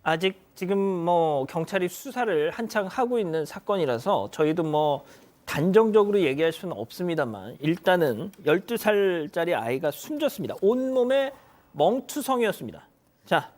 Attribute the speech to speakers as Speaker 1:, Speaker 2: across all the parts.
Speaker 1: 아직 지금 뭐 경찰이 수사를 한창 하고 있는 사건이라서 저희도 뭐 단정적으로 얘기할 수는 없습니다만 일단은 12살짜리 아이가 숨졌습니다. 온몸에 멍투성이었습니다. 자,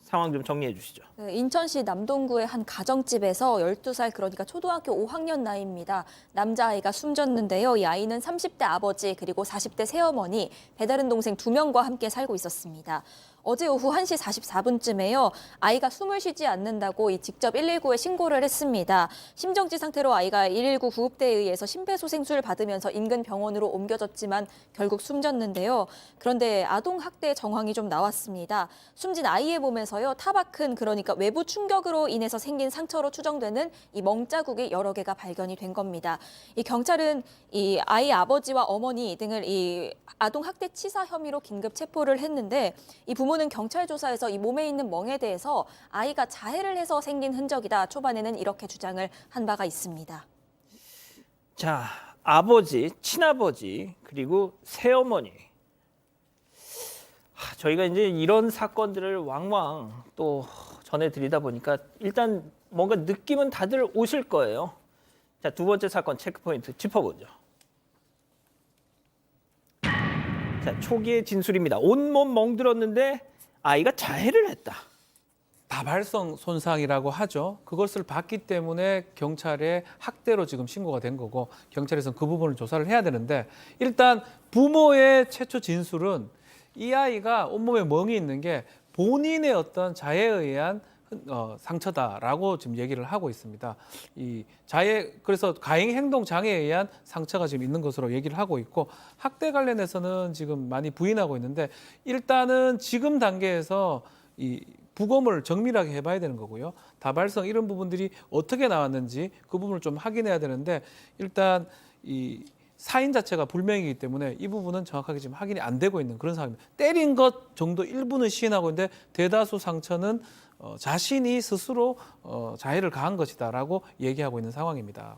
Speaker 1: 상황 좀 정리해 주시죠.
Speaker 2: 네, 인천시 남동구의 한 가정집에서 12살, 그러니까 초등학교 5학년 나이입니다. 남자아이가 숨졌는데요. 이 아이는 30대 아버지 그리고 40대 새어머니, 배다른 동생 2명과 함께 살고 있었습니다. 어제 오후 1시 44분쯤에요. 아이가 숨을 쉬지 않는다고 직접 119에 신고를 했습니다. 심정지 상태로 아이가 119 구급대에 의해서 심폐소생술을 받으면서 인근 병원으로 옮겨졌지만 결국 숨졌는데요. 그런데 아동학대 정황이 좀 나왔습니다. 숨진 아이의 몸에서요. 타박흔, 그러니까 외부 충격으로 인해서 생긴 상처로 추정되는 이 멍자국이 여러 개가 발견이 된 겁니다. 이 경찰은 이 아이 아버지와 어머니 등을 이 아동학대 치사 혐의로 긴급 체포를 했는데 이 부모는 경찰 조사에서 이 몸에 있는 멍에 대해서 아이가 자해를 해서 생긴 흔적이다. 초반에는 이렇게 주장을 한 바가 있습니다.
Speaker 1: 자, 아버지, 친아버지, 그리고 새어머니. 저희가 이제 이런 사건들을 왕왕 또 전해드리다 보니까 일단 뭔가 느낌은 다들 오실 거예요. 자, 두 번째 사건 체크포인트 짚어보죠. 자, 초기의 진술입니다. 온몸 멍들었는데 아이가 자해를 했다.
Speaker 3: 다발성 손상이라고 하죠. 그것을 봤기 때문에 경찰에 학대로 지금 신고가 된 거고 경찰에서는 그 부분을 조사를 해야 되는데 일단 부모의 최초 진술은 이 아이가 온몸에 멍이 있는 게 본인의 어떤 자해에 의한 상처다라고 지금 얘기를 하고 있습니다. 이 자해, 그래서 가행 행동 장애에 의한 상처가 지금 있는 것으로 얘기를 하고 있고 학대 관련해서는 지금 많이 부인하고 있는데 일단은 지금 단계에서 이 부검을 정밀하게 해봐야 되는 거고요. 다발성 이런 부분들이 어떻게 나왔는지 그 부분을 좀 확인해야 되는데 일단 이 사인 자체가 불명이기 때문에 이 부분은 정확하게 지금 확인이 안 되고 있는 그런 상황입니다. 때린 것 정도 일부는 시인하고 있는데 대다수 상처는 자신이 스스로 자해를 가한 것이다라고 얘기하고 있는 상황입니다.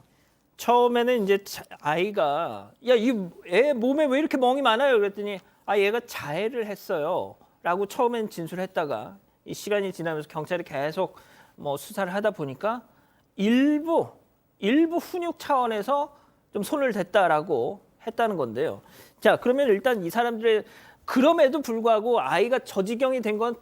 Speaker 1: 처음에는 이제 아이가 야, 이 애 몸에 왜 이렇게 멍이 많아요? 그랬더니 아, 얘가 자해를 했어요. 라고 처음엔 진술했다가 이 시간이 지나면서 경찰이 계속 뭐 수사를 하다 보니까 일부 훈육 차원에서 좀 손을 댔다라고 했다는 건데요. 자, 그러면 일단 이 사람들의 그럼에도 불구하고 아이가 저 지경이 된 건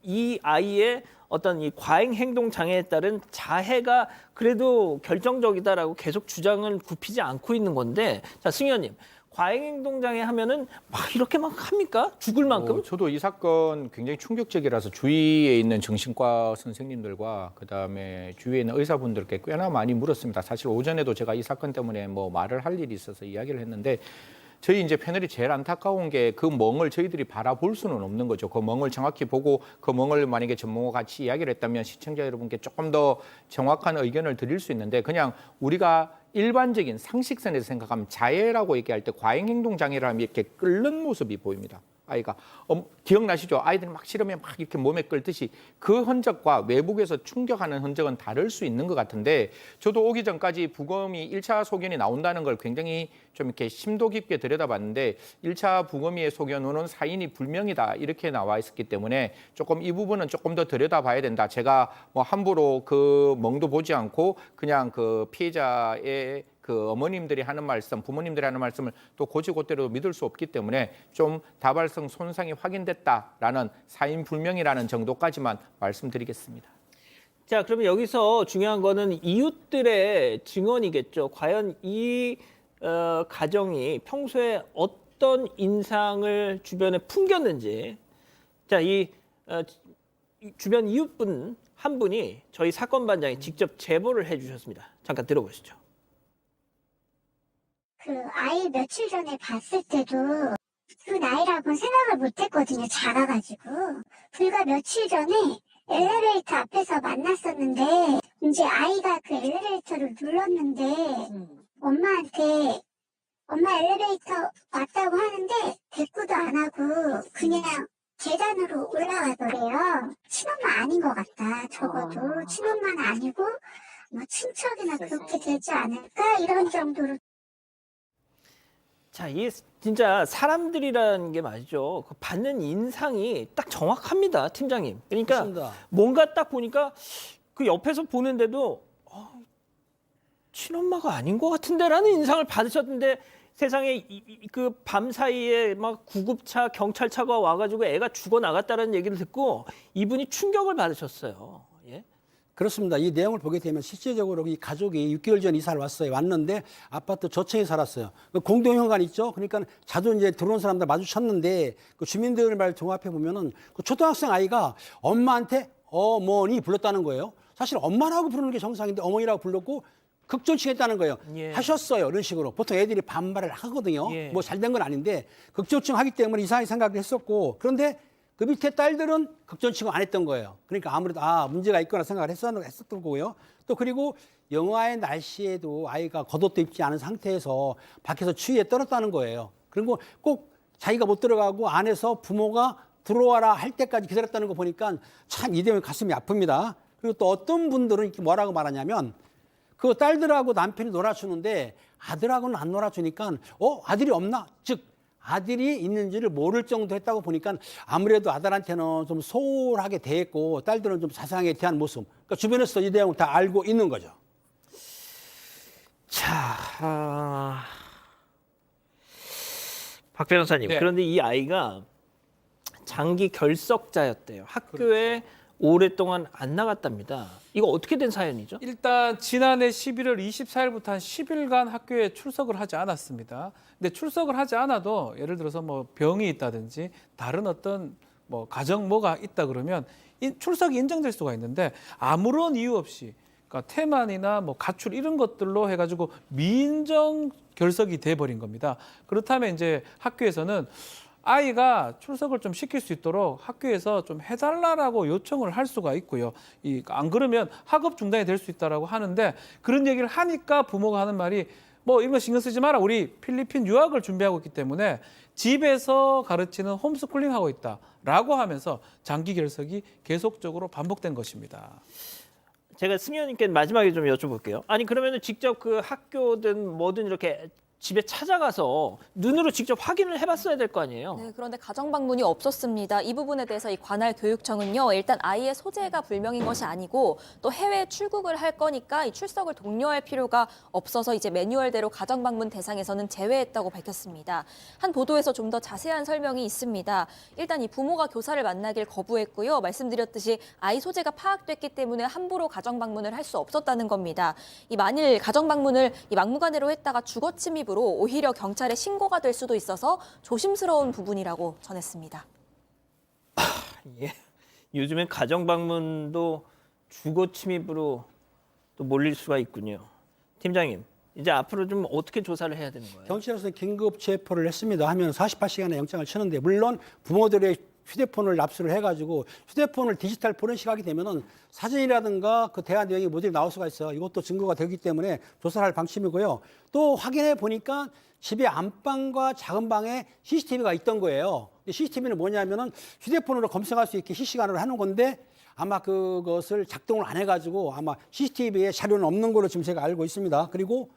Speaker 1: 이 아이의 어떤 이 과잉 행동 장애에 따른 자해가 그래도 결정적이다라고 계속 주장을 굽히지 않고 있는 건데, 자, 승 의원님, 과잉 행동 장애 하면은 막 이렇게 막 합니까? 죽을 만큼?
Speaker 4: 저도 이 사건 굉장히 충격적이라서 주위에 있는 정신과 선생님들과 그다음에 주위에 있는 의사분들께 꽤나 많이 물었습니다. 사실 오전에도 제가 이 사건 때문에 뭐 말을 할 일이 있어서 이야기를 했는데 저희 이제 패널이 제일 안타까운 게 그 멍을 저희들이 바라볼 수는 없는 거죠. 그 멍을 정확히 보고 그 멍을 만약에 전문가와 같이 이야기를 했다면 시청자 여러분께 조금 더 정확한 의견을 드릴 수 있는데 그냥 우리가 일반적인 상식선에서 생각하면 자해라고 얘기할 때 과잉 행동 장애를 하면 이렇게 끓는 모습이 보입니다. 아이가 기억나시죠? 아이들이 막 싫으면 막 이렇게 몸에 끓듯이 그 흔적과 외부에서 충격하는 흔적은 다를 수 있는 것 같은데 저도 오기 전까지 부검이 1차 소견이 나온다는 걸 굉장히 좀 이렇게 심도 깊게 들여다봤는데 1차 부검의 소견으로는 사인이 불명이다 이렇게 나와 있었기 때문에 조금 이 부분은 조금 더 들여다봐야 된다. 제가 뭐 함부로 그 멍도 보지 않고 그냥 그 피해자의 그 어머님들이 하는 말씀, 부모님들이 하는 말씀을 또 곧이곧대로 믿을 수 없기 때문에 좀 다발성 손상이 확인됐다라는 사인 불명이라는 정도까지만 말씀드리겠습니다.
Speaker 1: 자, 그러면 여기서 중요한 거는 이웃들의 증언이겠죠. 과연 이 가정이 평소에 어떤 인상을 주변에 풍겼는지. 자, 이 주변 이웃분 한 분이 저희 사건반장에 직접 제보를 해주셨습니다. 잠깐 들어보시죠.
Speaker 5: 그 아이 며칠 전에 봤을 때도 그 나이라고는 생각을 못 했거든요. 작아가지고. 불과 며칠 전에 엘리베이터 앞에서 만났었는데 이제 아이가 그 엘리베이터를 눌렀는데 엄마한테 엄마 엘리베이터 왔다고 하는데 대꾸도 안 하고 그냥 계단으로 올라가더래요. 친엄마 아닌 것 같다. 적어도 친엄마는 아니고 뭐 친척이나 그렇게 되지 않을까 이런 정도로.
Speaker 1: 자, 이 진짜 사람들이라는 게 말이죠. 그 받는 인상이 딱 정확합니다, 팀장님. 그러니까
Speaker 6: 그렇습니다.
Speaker 1: 뭔가 딱 보니까 그 옆에서 보는데도 친엄마가 아닌 것 같은데라는 인상을 받으셨는데 세상에 그 밤 사이에 막 구급차, 경찰차가 와가지고 애가 죽어 나갔다는 얘기를 듣고 이분이 충격을 받으셨어요. 예?
Speaker 6: 그렇습니다. 이 내용을 보게 되면 실제적으로 이 가족이 6개월 전 이사를 왔어요. 왔는데 아파트 저층에 살았어요. 그 공동현관 있죠. 그러니까 자주 이제 들어온 사람들 마주쳤는데 그 주민들 말 종합해 보면은 그 초등학생 아이가 엄마한테 어머니 불렀다는 거예요. 사실 엄마라고 부르는 게 정상인데 어머니라고 불렀고 극존칭했다는 거예요.
Speaker 1: 예.
Speaker 6: 하셨어요. 이런 식으로. 보통 애들이 반발을 하거든요.
Speaker 1: 예.
Speaker 6: 뭐 잘 된 건 아닌데 극존칭하기 때문에 이상하게 생각을 했었고 그런데 그 밑에 딸들은 극존칭을 안 했던 거예요. 그러니까 아무래도 문제가 있거나 생각을 했었던 거고요. 또 그리고 영하의 날씨에도 아이가 겉옷도 입지 않은 상태에서 밖에서 추위에 떨었다는 거예요. 그리고 꼭 자기가 못 들어가고 안에서 부모가 들어와라 할 때까지 기다렸다는 거 보니까 참 이대면 가슴이 아픕니다. 그리고 또 어떤 분들은 이렇게 뭐라고 말하냐면 그 딸들하고 남편이 놀아주는데 아들하고는 안 놀아주니까 아들이 없나? 즉 아들이 있는지를 모를 정도 했다고 보니까 아무래도 아들한테는 좀 소홀하게 대했고 딸들은 좀 자상하게 대한 모습. 그러니까 주변에서 이 내용을 다 알고 있는 거죠.
Speaker 1: 자, 박 변호사님.
Speaker 3: 네.
Speaker 1: 그런데 이 아이가 장기 결석자였대요. 학교에 오랫동안 안 나갔답니다. 이거 어떻게 된 사연이죠?
Speaker 3: 일단 지난해 11월 24일부터 한 10일간 학교에 출석을 하지 않았습니다. 근데 출석을 하지 않아도 예를 들어서 뭐 병이 있다든지 다른 어떤 뭐 가정 뭐가 있다 그러면 출석이 인정될 수가 있는데 아무런 이유 없이 그러니까 태만이나 뭐 가출 이런 것들로 해가지고 미인정 결석이 돼버린 겁니다. 그렇다면 이제 학교에서는 아이가 출석을 좀 시킬 수 있도록 학교에서 좀 해달라고 요청을 할 수가 있고요. 안 그러면 학업 중단이 될 수 있다라고 하는데 그런 얘기를 하니까 부모가 하는 말이 뭐 이런 거 신경 쓰지 마라. 우리 필리핀 유학을 준비하고 있기 때문에 집에서 가르치는 홈스쿨링 하고 있다라고 하면서 장기 결석이 계속적으로 반복된 것입니다.
Speaker 1: 제가 승희 의원님께 마지막에 좀 여쭤볼게요. 아니 그러면은 직접 그 학교든 뭐든 이렇게 집에 찾아가서 눈으로 직접 확인을 해봤어야 될 거 아니에요.
Speaker 2: 네, 그런데 가정 방문이 없었습니다. 이 부분에 대해서 이 관할 교육청은요, 일단 아이의 소재가 불명인 것이 아니고 또 해외 출국을 할 거니까 이 출석을 독려할 필요가 없어서 이제 매뉴얼대로 가정 방문 대상에서는 제외했다고 밝혔습니다. 한 보도에서 좀 더 자세한 설명이 있습니다. 일단 이 부모가 교사를 만나길 거부했고요. 말씀드렸듯이 아이 소재가 파악됐기 때문에 함부로 가정 방문을 할 수 없었다는 겁니다. 만일 가정 방문을 막무가내로 했다가 주거 침입 으로 오히려 경찰에 신고가 될 수도 있어서 조심스러운 부분이라고 전했습니다.
Speaker 1: 예. 요즘엔 가정 방문도 주거 침입으로 또 몰릴 수가 있군요. 팀장님, 이제 앞으로 좀 어떻게 조사를 해야 되는 거예요?
Speaker 6: 경찰에서 긴급 체포를 했습니다. 하면 48시간의 영장을 치는데 물론 부모들의 휴대폰을 납수를 해가지고 휴대폰을 디지털 포렌식하게 되면은 사진이라든가 그 대화 내용이 모두 나올 수가 있어요. 이것도 증거가 되기 때문에 조사를 할 방침이고요. 또 확인해 보니까 집에 안방과 작은 방에 CCTV가 있던 거예요. CCTV는 뭐냐면은 휴대폰으로 검색할 수 있게 실시간으로 하는 건데 아마 그것을 작동을 안 해가지고 아마 CCTV에 자료는 없는 걸로 지금 제가 알고 있습니다. 그리고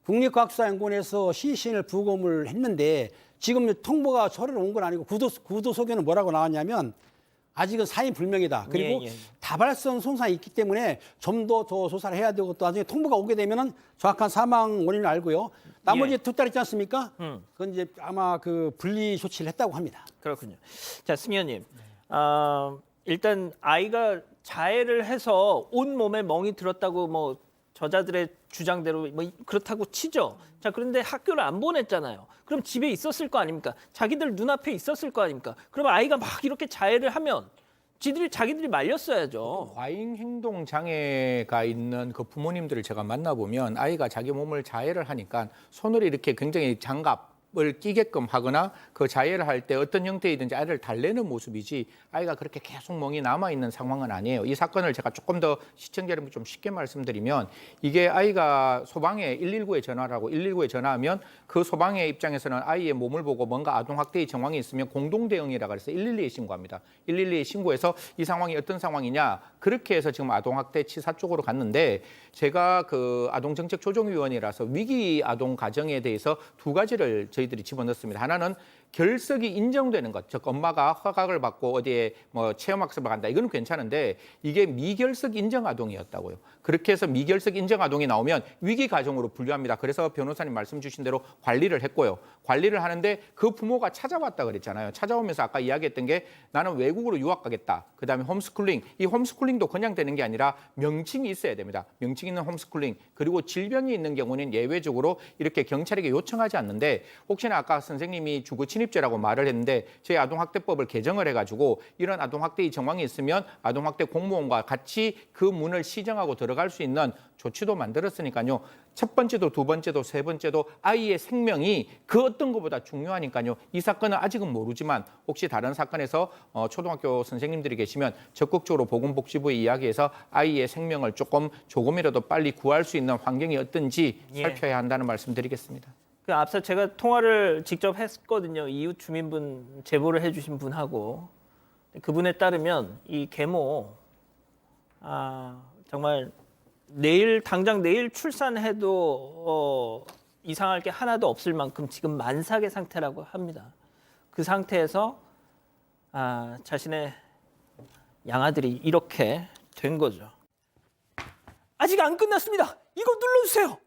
Speaker 6: 국립과학수사연구원에서 시신을 부검을 했는데 지금 통보가 저리로 온 건 아니고 구도 소견은 뭐라고 나왔냐면 아직은 사인 불명이다. 그리고
Speaker 1: 예.
Speaker 6: 다발성 손상이 있기 때문에 좀 더 조사를 해야 되고 또 나중에 통보가 오게 되면은 정확한 사망 원인을 알고요. 나머지
Speaker 1: 예.
Speaker 6: 두 딸 있지 않습니까? 그건 이제 아마 그 분리 조치를 했다고 합니다.
Speaker 1: 그렇군요. 자, 승희 의원님. 일단 아이가 자해를 해서 온 몸에 멍이 들었다고 뭐 저자들의 주장대로 뭐 그렇다고 치죠. 자, 그런데 학교를 안 보냈잖아요. 그럼 집에 있었을 거 아닙니까? 자기들 눈앞에 있었을 거 아닙니까? 그럼 아이가 막 이렇게 자해를 하면 자기들이 말렸어야죠.
Speaker 4: 과잉 행동 장애가 있는 그 부모님들을 제가 만나보면 아이가 자기 몸을 자해를 하니까 손을 이렇게 굉장히 장갑을 끼게끔 하거나 그 자해를 할 때 어떤 형태이든지 아이를 달래는 모습이지 아이가 그렇게 계속 멍이 남아있는 상황은 아니에요. 이 사건을 제가 조금 더 시청자 여러분 좀 쉽게 말씀드리면 이게 아이가 소방에 119에 전화를 하고 119에 전화하면 그 소방의 입장에서는 아이의 몸을 보고 뭔가 아동학대의 정황이 있으면 공동대응이라고 해서 112에 신고합니다. 112에 신고해서 이 상황이 어떤 상황이냐 그렇게 해서 지금 아동학대 치사 쪽으로 갔는데 제가 그 아동정책조정위원이라서 위기 아동 가정에 대해서 두 가지를 저희 저희들이 집어넣습니다. 하나는 결석이 인정되는 것, 즉 엄마가 허가를 받고 어디에 뭐 체험학습을 간다, 이거는 괜찮은데 이게 미결석 인정 아동이었다고요. 그렇게 해서 미결석 인정 아동이 나오면 위기 가정으로 분류합니다. 그래서 변호사님 말씀 주신 대로 관리를 했고요. 관리를 하는데 그 부모가 찾아왔다 그랬잖아요. 찾아오면서 아까 이야기했던 게 나는 외국으로 유학 가겠다. 그다음에 홈스쿨링. 이 홈스쿨링도 그냥 되는 게 아니라 명칭이 있어야 됩니다. 명칭 있는 홈스쿨링. 그리고 질병이 있는 경우는 예외적으로 이렇게 경찰에게 요청하지 않는데 혹시나 아까 선생님이 주거 침입죄라고 말을 했는데 저희 아동학대법을 개정을 해가지고 이런 아동학대의 정황이 있으면 아동학대 공무원과 같이 그 문을 시정하고 들어갈 수 있는 조치도 만들었으니까요. 첫 번째도 두 번째도 세 번째도 아이의 생명이 그 어떤 것보다 중요하니까요. 이 사건은 아직은 모르지만 혹시 다른 사건에서 초등학교 선생님들이 계시면 적극적으로 보건복지부에 이야기해서 아이의 생명을 조금이라도 빨리 구할 수 있는 환경이 어떤지 살펴야 한다는 말씀드리겠습니다.
Speaker 1: 그 앞서 제가 통화를 직접 했거든요. 이웃 주민분 제보를 해주신 분하고 그분에 따르면 이 계모 정말 당장 내일 출산해도 이상할 게 하나도 없을 만큼 지금 만삭의 상태라고 합니다. 그 상태에서 자신의 양아들이 이렇게 된 거죠. 아직 안 끝났습니다. 이거 눌러주세요.